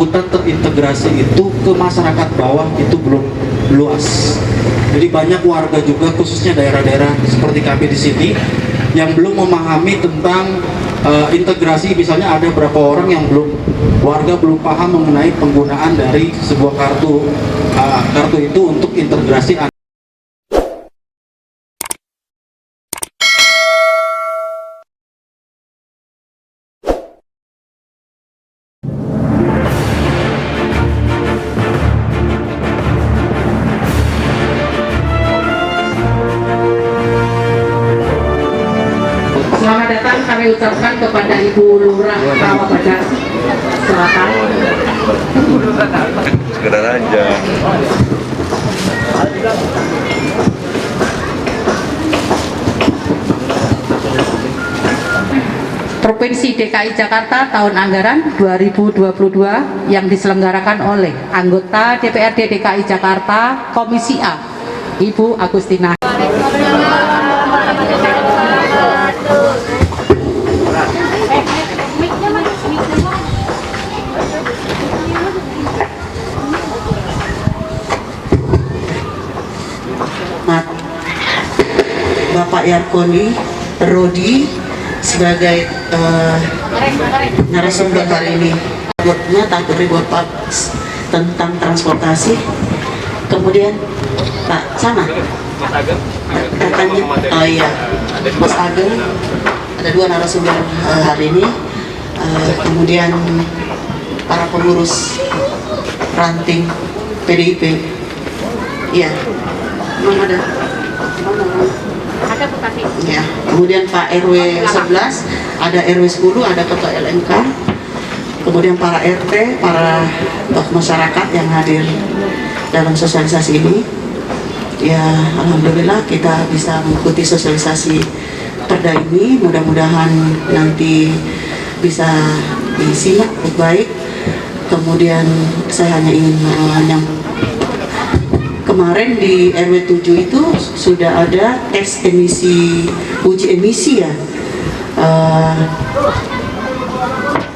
hutan terintegrasi itu ke masyarakat bawah itu belum luas. Jadi banyak warga juga, khususnya daerah-daerah seperti kami di sini, yang belum memahami tentang integrasi. Misalnya ada beberapa orang yang warga belum paham mengenai penggunaan dari sebuah kartu itu untuk integrasi. Selamat datang kami ucapkan kepada Ibu Lurah Rawabadak Selatan. Sekedar aja. Provinsi DKI Jakarta tahun anggaran 2022 yang diselenggarakan oleh anggota DPRD DKI Jakarta Komisi A, Ibu Agustina. Bapak Yarkoni Rodi sebagai narasumber hari ini. Buatnya takut ribut Pak tentang transportasi. Kemudian Pak sama katanya, oh iya, Mas Ageng, ada dua narasumber hari ini. Kemudian para pengurus ranting PDIP. Iya, mana ada? Ya, kemudian Pak RW 11, ada RW 10, ada Ketua LMK, kemudian para RT, para tokoh masyarakat yang hadir dalam sosialisasi ini. Ya, alhamdulillah kita bisa mengikuti sosialisasi perda ini. Mudah-mudahan nanti bisa disimak baik. Kemudian saya hanya ingin kemarin di RW 7 itu sudah ada tes emisi, uji emisi ya,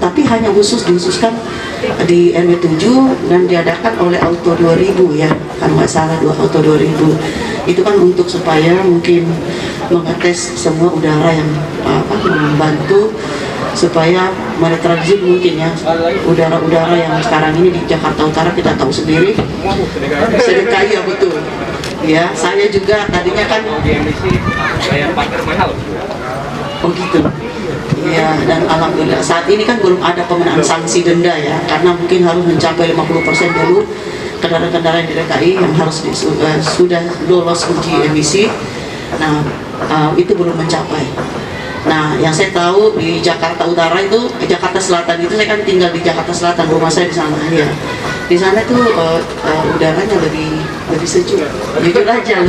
tapi hanya dihususkan di RW 7 dan diadakan oleh Auto 2000 ya, kalau nggak salah Auto 2000 itu kan untuk supaya mungkin mengetes semua udara yang membantu supaya menetralisir mungkin ya udara-udara yang sekarang ini di Jakarta Utara kita tahu sendiri sedekah ya, betul ya. Saya juga tadinya kan oh gitu ya, dan alhamdulillah saat ini kan belum ada pengenaan sanksi denda ya, karena mungkin harus mencapai 50% dulu kendaraan-kendaraan di DKI yang harus sudah lolos uji emisi. Nah itu belum mencapai. Nah, yang saya tahu di Jakarta Utara itu, Jakarta Selatan itu, saya kan tinggal di Jakarta Selatan, rumah saya di sana ya. Di sana tuh udaranya lebih sejuk, jujur aja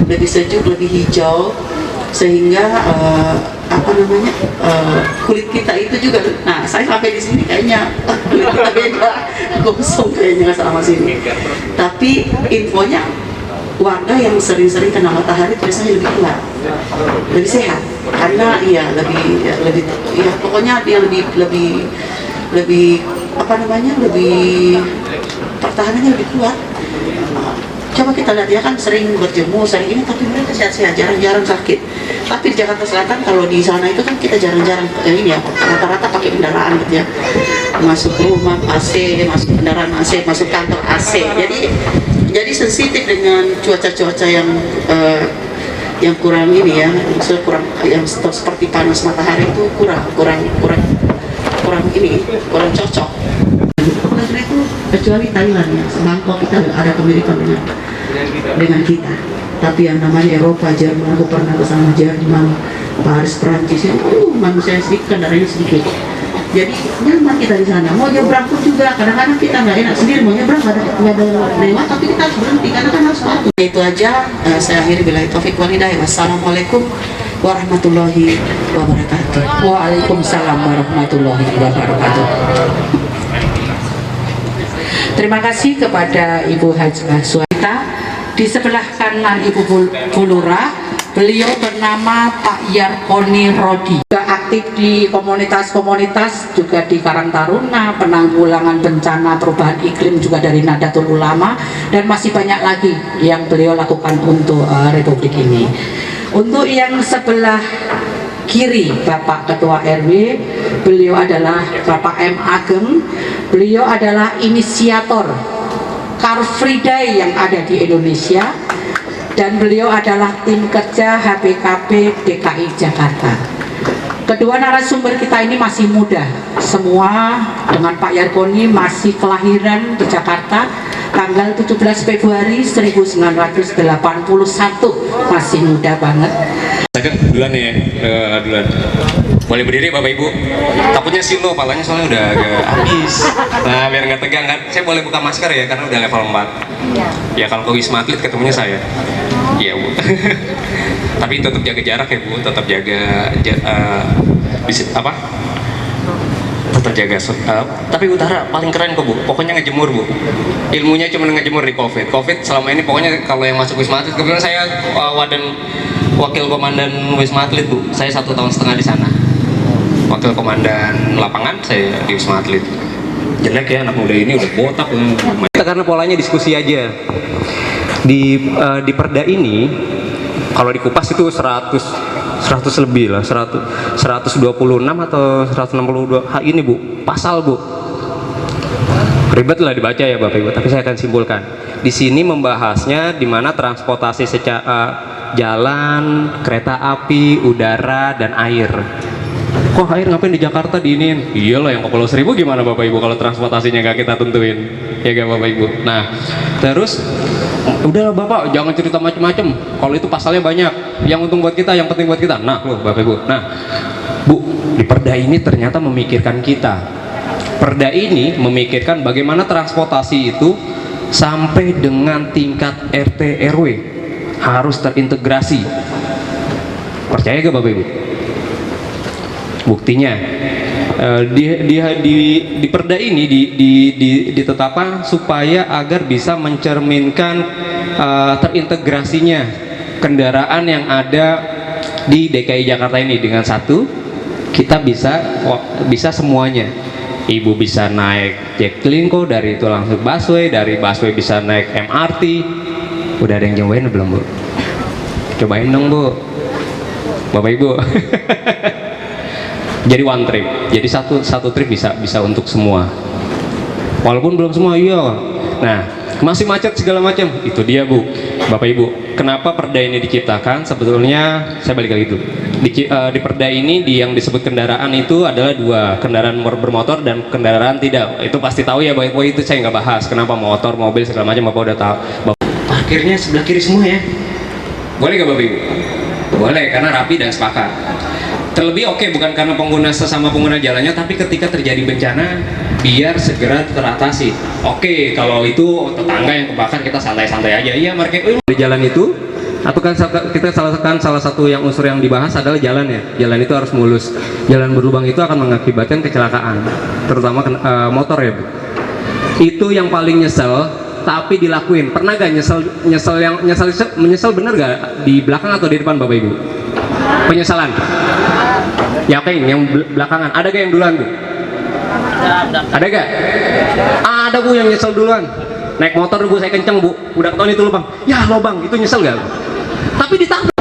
lebih sejuk, lebih hijau, sehingga kulit kita itu juga. Nah, saya sampai di sini kayaknya kulit kita beda, gosong kayaknya sama sini. Tapi infonya warga yang sering-sering kena matahari biasanya lebih kuat, lebih sehat, karena lebih pokoknya dia lebih pertahanannya lebih kuat. Coba kita lihat ya, kan sering berjemur, sering ini, tapi mereka sehat-sehat, jarang-jarang sakit. Tapi di Jakarta Selatan, kalau di sana itu kan kita jarang-jarang ini ya, rata-rata pakai kendaraan gitu ya, masuk rumah AC, masuk kendaraan AC, masuk kantor AC. Jadi sensitif dengan cuaca-cuaca yang kurang ini ya, kurang yang seperti panas matahari itu kurang cocok. Karena itu kecuali Thailand ya, Bangkok kita ada kemiripan dengan kita. Tapi yang namanya Eropa, Jerman, aku pernah ke sana, Jerman, Paris, Prancis, manusia sedikit, kendaraannya sedikit. Jadi nyaman kita di sana. Mau nyebrang pun juga kadang-kadang kita nggak enak sendiri, mau nyebrang nggak ada lewat, tapi kita harus berhenti karena kan harus waktu. Itu aja. Saya akhiri billahi taufiq wal hidayah. Wassalamualaikum warahmatullahi wabarakatuh. Waalaikumsalam warahmatullahi wabarakatuh. Terima kasih kepada Ibu Hajah Suwaita. Di sebelah kanan Ibu Bulura Beliau bernama Pak Yarkoni Rodi. Juga aktif di komunitas-komunitas, juga di Karang Taruna, penanggulangan bencana perubahan iklim juga dari Nahdlatul Ulama, dan masih banyak lagi yang beliau lakukan untuk Republik ini. Untuk yang sebelah kiri Bapak Ketua RW, beliau adalah Bapak M. Ageng. Beliau adalah inisiator Car Free Day yang ada di Indonesia, dan beliau adalah tim kerja HPKP DKI Jakarta. Kedua narasumber kita ini masih muda semua, dengan Pak Yarkoni masih kelahiran di Jakarta tanggal 17 Februari 1981, masih muda banget. Saya duluan ya, duluan. Boleh berdiri Bapak Ibu. Takutnya sino, palanya soalnya udah agak habis. Nah, biar nggak tegang kan, saya boleh buka masker ya karena udah level 4. Ya kalau ke Wisma Atlet ketemunya saya. Iya Bu. Tapi tetap jaga jarak ya Bu, tetap jaga tetap jaga. Tapi utara paling keren kok Bu. Pokoknya ngejemur Bu. Ilmunya cuma ngejemur di COVID selama ini pokoknya kalau yang masuk Wisma Atlet, kebetulan saya wakil komandan Wisma Atlet Bu. Saya 1,5 tahun di sana. Wakil komandan lapangan saya di Wisma Atlet. Jelek ya anak muda ini udah botak. Kita karena polanya diskusi aja. Di perda ini kalau dikupas itu 100 lebih lah, 126 atau 162 ini Bu, pasal Bu. Ribet lah dibaca ya Bapak Ibu, tapi saya akan simpulkan. Di sini membahasnya di mana transportasi secara jalan, kereta api, udara, dan air. Kok air ngapain di Jakarta diinin? Iyalah yang ke Pulau Seribu gimana Bapak Ibu kalau transportasinya nggak kita tentuin, ya gak Bapak Ibu? Nah, terus udah Bapak jangan cerita macam-macam. Kalau itu pasalnya banyak. Yang untung buat kita, yang penting buat kita. Nah, loh Bapak Ibu. Nah, Bu, di perda ini ternyata memikirkan kita. Perda ini memikirkan bagaimana transportasi itu sampai dengan tingkat RT RW harus terintegrasi. Percaya gak Bapak Ibu? Buktinya di perda ini ditetapkan supaya agar bisa mencerminkan terintegrasinya kendaraan yang ada di DKI Jakarta ini. Dengan satu, kita bisa semuanya. Ibu bisa naik Jaklingko, dari itu langsung busway, dari busway bisa naik MRT. Udah ada yang nyobain belum Bu? Cobain dong Bu, Bapak Ibu. Jadi one trip, jadi satu trip bisa untuk semua, walaupun belum semua. Iya. Nah, masih macet segala macam, itu dia Bu, Bapak Ibu. Kenapa perda ini diciptakan? Sebetulnya saya balik lagi dulu. Di perda ini yang disebut kendaraan itu adalah dua, kendaraan bermotor dan kendaraan tidak. Itu pasti tahu ya Bapak Ibu, itu saya nggak bahas. Kenapa motor, mobil segala macam Bapak udah tahu. Parkirnya sebelah kiri semua ya. Boleh nggak Bapak Ibu? Boleh, karena rapi dan sepakat. Terlebih oke, bukan karena sesama pengguna jalannya, tapi ketika terjadi bencana biar segera teratasi. Oke, kalau itu tetangga yang kebakar kita santai-santai aja. Iya, market di jalan itu, atau kan kita salah satu yang unsur yang dibahas adalah jalan ya. Jalan itu harus mulus. Jalan berlubang itu akan mengakibatkan kecelakaan, terutama motor ya Bu. Itu yang paling nyesel, tapi dilakuin. Pernah gak menyesal bener gak di belakang atau di depan Bapak Ibu? Penyesalan. Ya oke, yang belakangan. Ada gak yang duluan Bu? Ada gak? Ada Bu yang nyesel duluan. Naik motor Bu, saya kenceng Bu, udah ketahuan itu lubang. Ya lubang, itu nyesel gak? Tapi ditangkap.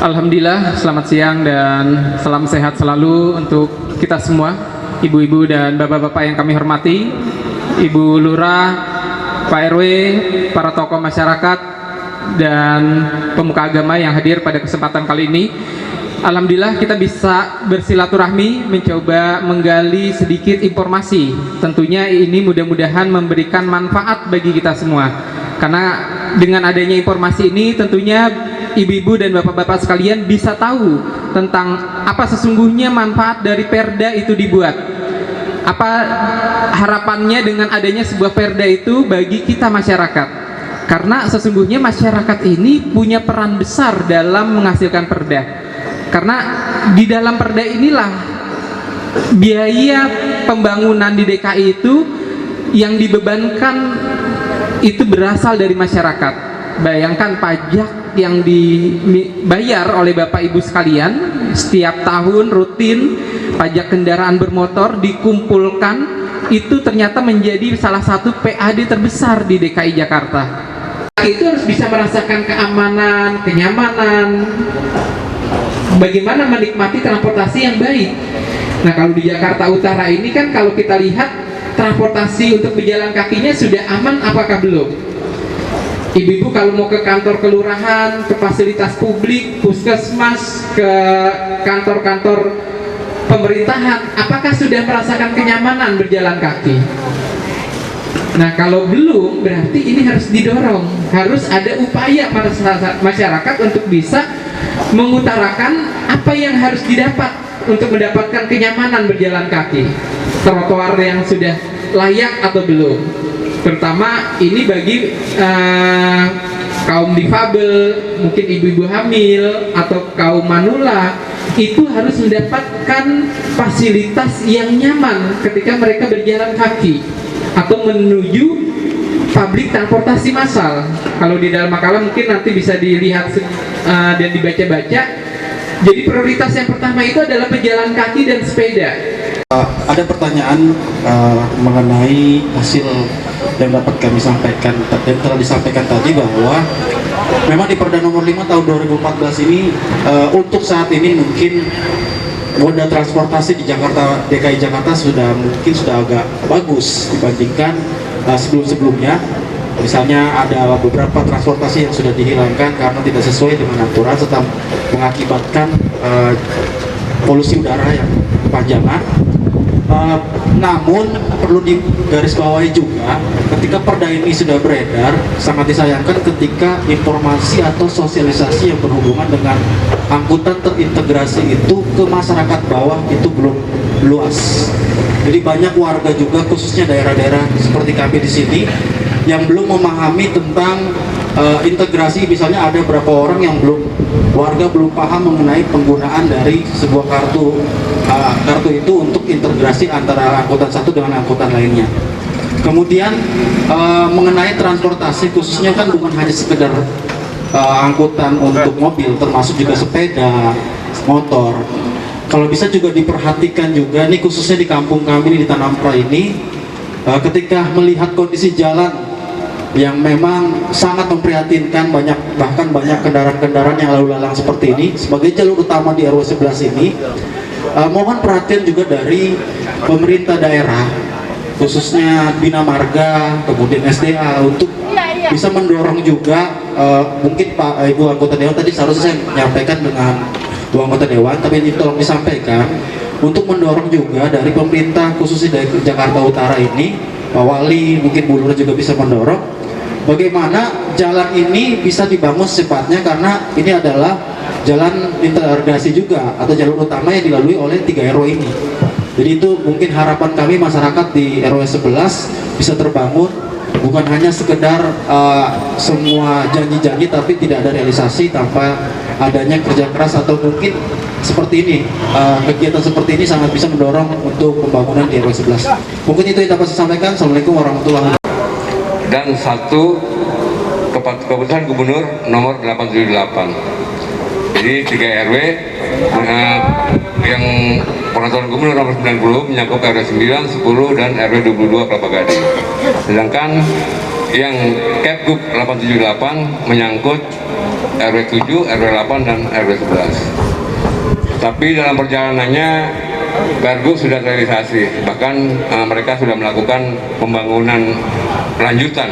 Alhamdulillah, selamat siang dan salam sehat selalu untuk kita semua, ibu-ibu dan bapak-bapak yang kami hormati, Ibu Lurah, Pak RW, para tokoh masyarakat, dan pemuka agama yang hadir pada kesempatan kali ini. Alhamdulillah kita bisa bersilaturahmi, mencoba menggali sedikit informasi. Tentunya ini mudah-mudahan memberikan manfaat bagi kita semua. Karena dengan adanya informasi ini tentunya ibu-ibu dan bapak-bapak sekalian bisa tahu tentang apa sesungguhnya manfaat dari perda itu dibuat. Apa harapannya dengan adanya sebuah perda itu bagi kita masyarakat. Karena sesungguhnya masyarakat ini punya peran besar dalam menghasilkan perda. Karena di dalam perda inilah biaya pembangunan di DKI itu yang dibebankan itu berasal dari masyarakat. bayangkan pajak yang dibayar oleh Bapak Ibu sekalian setiap tahun rutin, pajak kendaraan bermotor dikumpulkan, itu ternyata menjadi salah satu PAD terbesar di DKI Jakarta. Itu harus bisa merasakan keamanan, kenyamanan, bagaimana menikmati transportasi yang baik. Nah, kalau di Jakarta Utara ini kan kalau kita lihat transportasi untuk berjalan kakinya sudah aman apakah belum? Ibu-ibu kalau mau ke kantor kelurahan, ke fasilitas publik, puskesmas, ke kantor-kantor pemerintahan, apakah sudah merasakan kenyamanan berjalan kaki? Nah, kalau belum, berarti ini harus didorong, harus ada upaya masyarakat untuk bisa mengutarakan apa yang harus didapat untuk mendapatkan kenyamanan berjalan kaki, trotoar yang sudah layak atau belum. Terutama ini bagi kaum difabel, mungkin ibu-ibu hamil atau kaum manula, itu harus mendapatkan fasilitas yang nyaman ketika mereka berjalan kaki atau menuju publik transportasi massal. Kalau di dalam makalah mungkin nanti bisa dilihat dan dibaca-baca. Jadi prioritas yang pertama itu adalah pejalan kaki dan sepeda. Ada pertanyaan mengenai hasil yang dapat kami sampaikan, yang telah disampaikan tadi, bahwa memang di Perda nomor 5 tahun 2014 ini untuk saat ini mungkin moda transportasi di Jakarta, DKI Jakarta sudah agak bagus dibandingkan sebelum-sebelumnya. Misalnya ada beberapa transportasi yang sudah dihilangkan karena tidak sesuai dengan aturan serta mengakibatkan polusi udara yang kepanjangan. Namun perlu digarisbawahi juga, ketika perda ini sudah beredar, sangat disayangkan ketika informasi atau sosialisasi yang berhubungan dengan angkutan terintegrasi itu ke masyarakat bawah itu belum luas. Jadi banyak warga juga, khususnya daerah-daerah seperti kami di sini, yang belum memahami tentang integrasi. Misalnya ada berapa orang yang warga belum paham mengenai penggunaan dari sebuah kartu itu untuk integrasi antara angkutan satu dengan angkutan lainnya. Kemudian mengenai transportasi, khususnya kan bukan hanya sekedar angkutan untuk mobil, termasuk juga sepeda, motor. Kalau bisa juga diperhatikan juga, ini khususnya di kampung kami di Tanampra ini, ketika melihat kondisi jalan yang memang sangat memprihatinkan, bahkan banyak kendaraan-kendaraan yang lalu lalang seperti ini, sebagai jalur utama di RW 11 ini, mohon perhatian juga dari pemerintah daerah, khususnya Bina Marga, kemudian SDA, untuk bisa mendorong juga, mungkin Pak Ibu anggota Dewan tadi seharusnya saya menyampaikan dengan Ibu anggota Dewan, tapi ini tolong disampaikan, untuk mendorong juga dari pemerintah khususnya dari Jakarta Utara ini, Pak Wali, mungkin Bu Lurah juga bisa mendorong bagaimana jalan ini bisa dibangun secepatnya, karena ini adalah jalan integrasi juga atau jalur utama yang dilalui oleh 3 RW ini. Jadi itu mungkin harapan kami masyarakat di RW 11 bisa terbangun, bukan hanya sekedar semua janji-janji tapi tidak ada realisasi tanpa adanya kerja keras, atau mungkin seperti ini, kegiatan seperti ini sangat bisa mendorong untuk pembangunan di RW 11. Mungkin itu yang dapat saya sampaikan. Assalamualaikum warahmatullahi wabarakatuh. Dan satu keputusan gubernur nomor 878. Jadi 3 RW yang peraturan gubernur nomor 90 menyangkut RW 9, 10 dan RW 22 Kelapa Gading. Sedangkan yang Kepgub 878 menyangkut RW 7, RW 8 dan RW 11. Tapi dalam perjalanannya Pergub sudah terrealisasi, bahkan mereka sudah melakukan pembangunan lanjutan.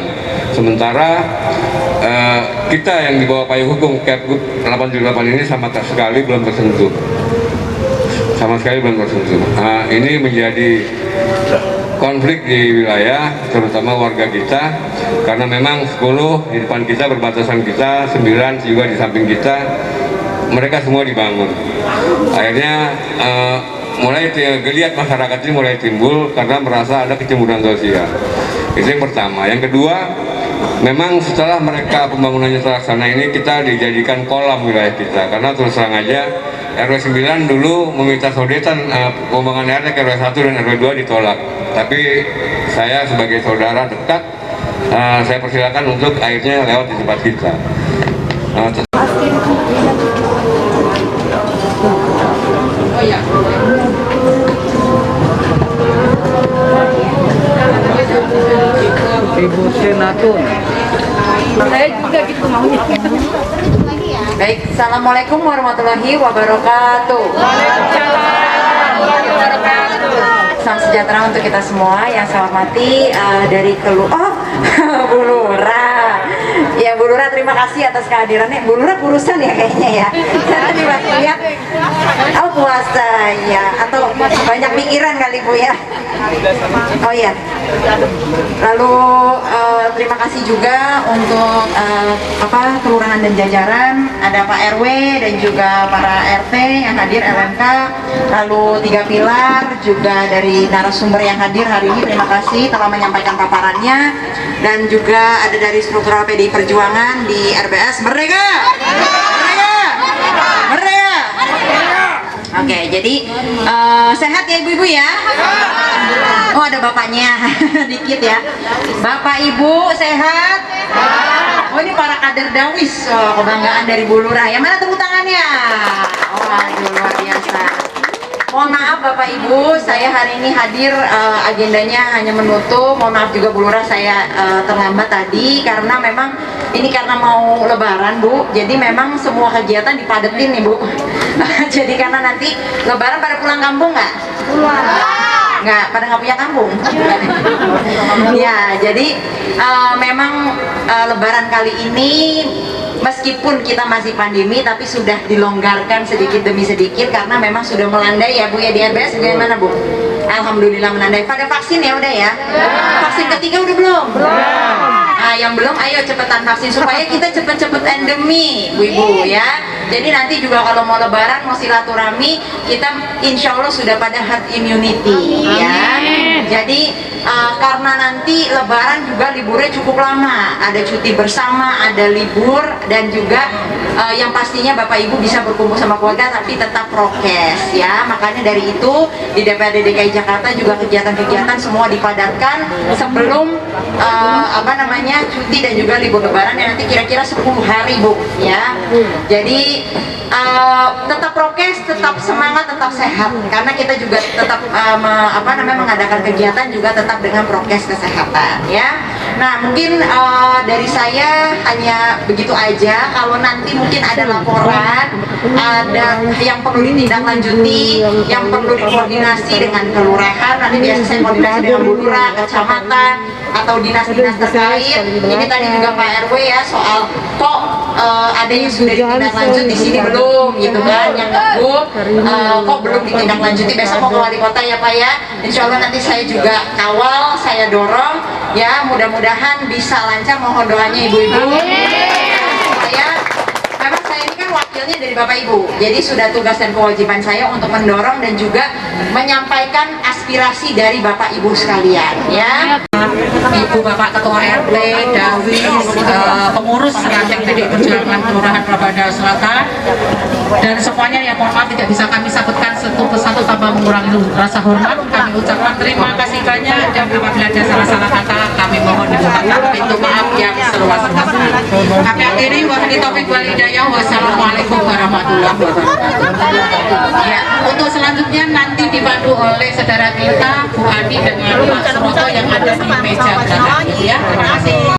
Sementara kita yang di bawah payung hukum Kepgub 878 ini sama sekali belum tersentuh. Ini menjadi konflik di wilayah, terutama warga kita, karena memang 10 di depan kita, berbatasan kita, 9 juga di samping kita, mereka semua dibangun. Akhirnya mulai geliat masyarakat ini mulai timbul karena merasa ada kecemburuan sosial. Itu yang pertama. Yang kedua, memang setelah mereka pembangunannya terlaksana ini, kita dijadikan kolam wilayah kita, karena terus terang aja RW 9 dulu meminta sodetan pengembangan RT ke RW 1 dan RW 2 ditolak. Tapi saya sebagai saudara dekat saya persilakan untuk airnya lewat di tempat kita. Ibu Senatun. Saya juga gitu maunya. Baik, assalamualaikum warahmatullahi wabarakatuh. Salam sejahtera untuk kita semua. Yang saya hormati dari Bu Lura. Ya Bu Lura, terima kasih atas kehadirannya. Bu Lura urusan ya kayaknya ya. Saya tadi waktu lihat, puasa ya, atau banyak pikiran kali Bu ya. Oh iya. Lalu terima kasih juga untuk kelurahan dan jajaran, ada Pak RW dan juga para RT yang hadir, LMK, lalu 3 pilar juga dari narasumber yang hadir hari ini. Terima kasih telah menyampaikan paparannya, dan juga ada dari struktural PDI Perjuangan di RBS. Merdeka! Merdeka! Merdeka! Oke, jadi sehat ya ibu-ibu ya? Oh, ada bapaknya dikit ya. Bapak ibu sehat? Oh, ini para kader Dawis. Oh, kebanggaan dari Bu Lurah. Yang mana tepuk tangannya? Oh, aduh, luar biasa. Mohon maaf Bapak Ibu, saya hari ini hadir agendanya hanya menutup. Mohon maaf juga Bu Lurah, saya terlambat tadi karena memang ini karena mau Lebaran Bu. Jadi memang semua kegiatan dipadetin nih Bu. Jadi karena nanti Lebaran pada pulang kampung nggak? Pulang. Nggak, pada nggak punya kampung. Ya, jadi memang Lebaran kali ini meskipun kita masih pandemi tapi sudah dilonggarkan sedikit demi sedikit karena memang sudah melandai ya Bu ya di RBS. Bagaimana Bu? Alhamdulillah melandai. Pada vaksin ya udah ya? Vaksin ketiga udah belum? Belum. Nah, yang belum ayo cepetan vaksin supaya kita cepet-cepet endemi Bu Ibu ya. Jadi nanti juga kalau mau Lebaran mau silaturahmi kita insya Allah sudah pada herd immunity ya. Jadi karena nanti Lebaran juga liburnya cukup lama, ada cuti bersama, ada libur, dan juga yang pastinya Bapak Ibu bisa berkumpul sama keluarga tapi tetap prokes ya. Makanya dari itu di DPRD DKI Jakarta juga kegiatan-kegiatan semua dipadatkan sebelum cuti dan juga libur Lebaran yang nanti kira-kira 10 hari Bu ya. Jadi tetap prokes, tetap semangat, tetap sehat karena kita juga tetap mengadakan kegiatan juga tetap dengan prokes kesehatan ya. Nah mungkin dari saya hanya begitu aja. Kalau nanti mungkin ada laporan, ada yang perlu ditindaklanjuti, yang perlu dikoordinasi dengan kelurahan, nanti biasa saya koordinasi dengan Bu Lurah, kecamatan atau dinas-dinas terkait. Ini tadi juga Pak RW ya soal kok ada yang sudah ditindaklanjut di sini belum gitu kan, yang kok belum ditindaklanjuti, besok mau ke wali kota ya Pak ya. Insya Allah nanti saya juga kawal, saya dorong ya, mudah-mudahan bisa lancar. Mohon doanya ibu-ibu. Memang saya ini kan wakilnya dari Bapak Ibu, jadi sudah tugas dan kewajiban saya untuk mendorong dan juga menyampaikan aspirasi dari Bapak Ibu sekalian ya. Ibu Bapak Ketua RT, Dawis, pengurus ranting PDI Perjuangan Kelurahan Prabada Selatan, dan semuanya yang mohon maaf tidak bisa kami sebutkan satu persatu tanpa mengurangi rasa hormat. Kami ucapkan terima kasih banyak, dan apabila ada salah-salah kata kami mohon dibukakan pintu maaf yang seluas-luasnya. Kami akhiri, wabillahi taufiq wal hidayah, wassalamualaikum warahmatullahi wabarakatuh. Ya, untuk selanjutnya nanti dibantu oleh saudara kita Bu Adi dengan Pak Suroto yang ada di meja belakang ya. Terima kasih.